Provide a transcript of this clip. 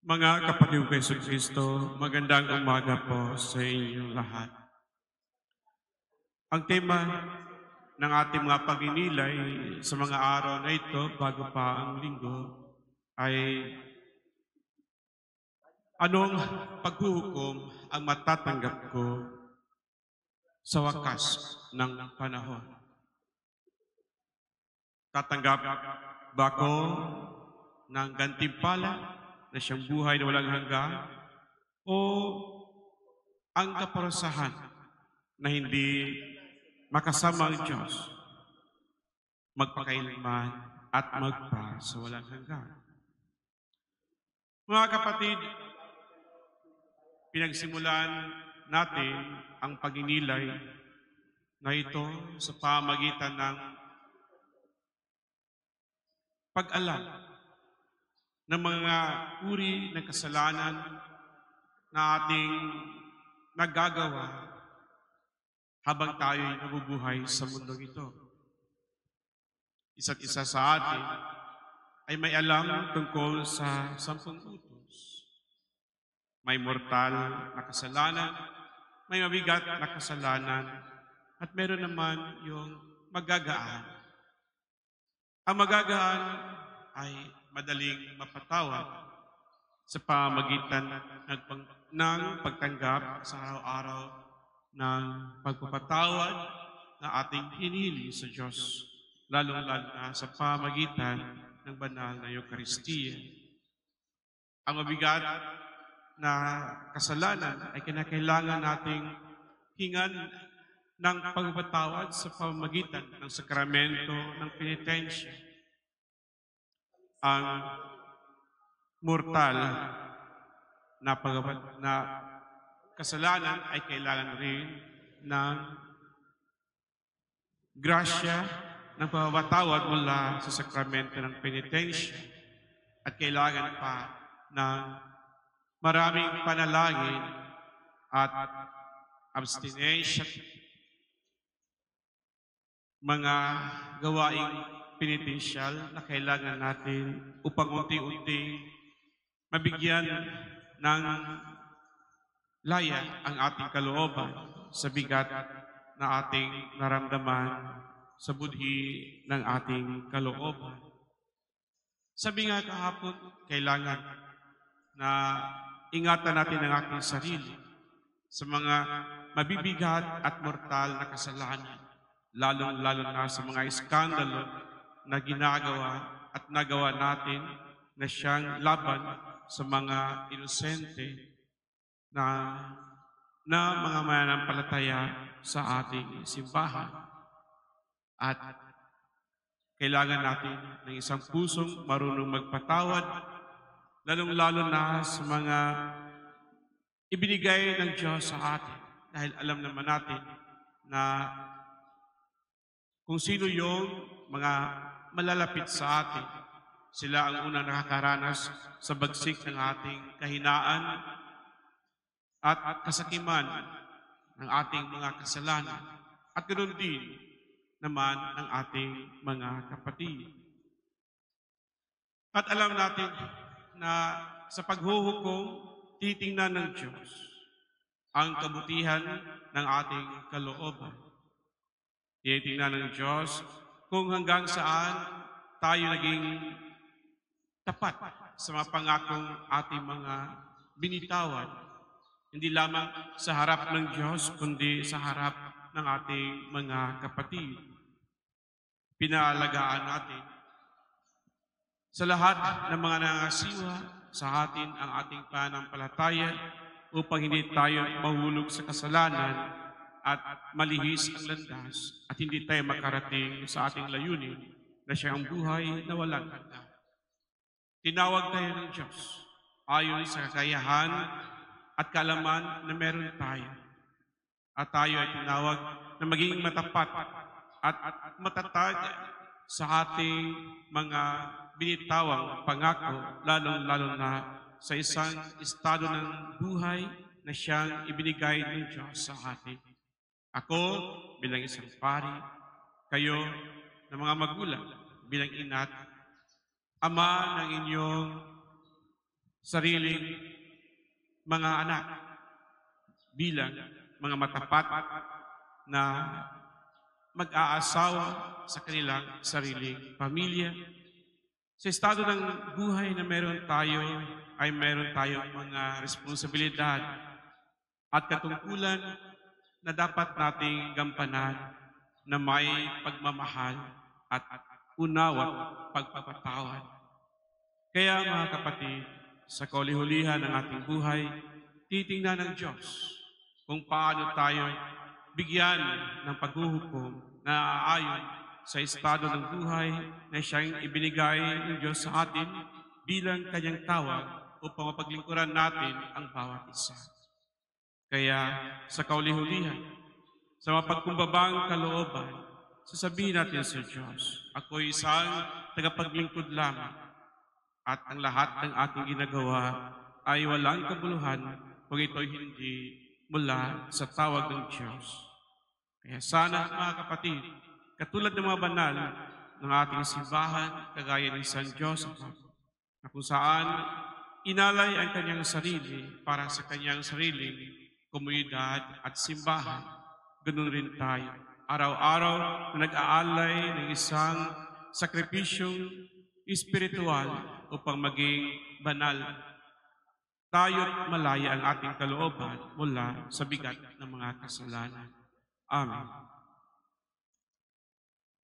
Mga kapatid ko Yesu Kristo, magandang umaga po sa inyong lahat. Ang tema ng ating mga pagninilay sa mga araw na ito bago pa ang linggo ay anong paghuhukom ang matatanggap ko sa wakas ng panahon? Tatanggap ba ko ng gantimpala na siyang buhay na walang hanggan o ang kaparusahan na hindi makasama ang Diyos magpakailanman at magpa sa walang hanggan? Mga kapatid, pinagsimulan natin ang pagninilay na ito sa pamagitan ng pag-alam ng mga uri ng kasalanan na ating nagagawa habang tayo'y nabubuhay sa mundong ito. Isa't isa sa atin ay may alam tungkol sa 10 utos. May mortal na kasalanan, may mabigat na kasalanan, at meron naman yung magagaan. Ang magagaan ay madaling mapatawad sa pamagitan ng pagtanggap sa araw-araw ng pagpapatawad na ating hinili sa Diyos, lalong-lalo na sa pamagitan ng banal na Eucharistia. Ang mabigat na kasalanan ay kinakailangan nating hingan ng pagpapatawad sa pamamagitan ng sakramento ng penitensya. Ang mortal na kasalanan ay kailangan rin ng grasya ng pagpapatawad mula sa sakramento ng penitensya at kailangan pa ng maraming panalangin at abstinensya, mga gawaing penitensyal na kailangan natin upang unti-unti mabigyan ng laya ang ating kalooban sa bigat na ating naramdaman sa budhi ng ating kalooban. Sabi nga kahapon, kailangan na ingatan natin ang ating sarili sa mga mabibigat at mortal na kasalanan, lalong-lalo na sa mga iskandalo na ginagawa at nagawa natin na siyang laban sa mga inosente na mga mananampalataya sa ating simbahan. At kailangan natin ng isang pusong marunong magpatawad, lalong-lalo na sa mga ibinigay ng Diyos sa atin. Dahil alam naman natin na kung sino yung mga malalapit sa atin, sila ang unang nakakaranas sa bagsik ng ating kahinaan at kasakiman ng ating mga kasalanan. At ganoon din naman ang ating mga kapatid. At alam natin na sa paghuhukom, titingnan ng Diyos ang kabutihan ng ating kalooban. Titingnan ng Diyos kung hanggang saan tayo naging tapat sa mga pangakong ating mga binitawan. Hindi lamang sa harap ng Diyos, kundi sa harap ng ating mga kapatid. Pinaalagaan natin sa lahat ng mga nangasiwa sa atin ang ating pananampalataya upang hindi tayo mahulog sa kasalanan at malihis ang landas at hindi tayo makarating sa ating layunin na siya ang buhay na walang hanggan. Tinawag tayo ng Diyos ayon sa kakayahan at kaalaman na meron tayo. At tayo ay tinawag na maging matapat at matatag sa ating mga binitawang pangako, lalong-lalo na sa isang estado ng buhay na siyang ibinigay ng Diyos sa atin. Ako bilang isang pari, kayo na mga magulang bilang ina't ama ng inyong sariling mga anak bilang mga matapat na mag-aasawa sa kanilang sariling pamilya. Sa estado ng buhay na meron tayo, ay meron tayong mga responsibilidad at katungkulan na dapat nating gampanan na may pagmamahal at unawa at pagpapatawad. Kaya mga kapatid, sa kauli-hulihan ng ating buhay, titingnan ng Diyos kung paano tayo bigyan ng paghuhukom na aayon sa estado ng buhay na siyang ibinigay ng Diyos sa atin bilang kanyang tawag upang mapaglingkuran natin ang bawat isa. Kaya sa kauli-hulihan, sa mapagkumbabang kalooban, sasabihin natin sa Diyos, ako'y isang tagapaglingkod lamang at ang lahat ng aking ginagawa ay walang kabuluhan kung ito'y hindi mula sa tawag ng Diyos. Kaya sana mga kapatid, katulad ng mga banal ng ating simbahan, kagaya ni San Joseph, na kung saan inalay ang kanyang sarili para sa kanyang sariling komunidad at simbahan, ganoon rin tayo. Araw-araw na nag-aalay ng isang sakripisyong espiritual upang maging banal, tayo't malaya ang ating kalooban mula sa bigat ng mga kasalanan. Amen.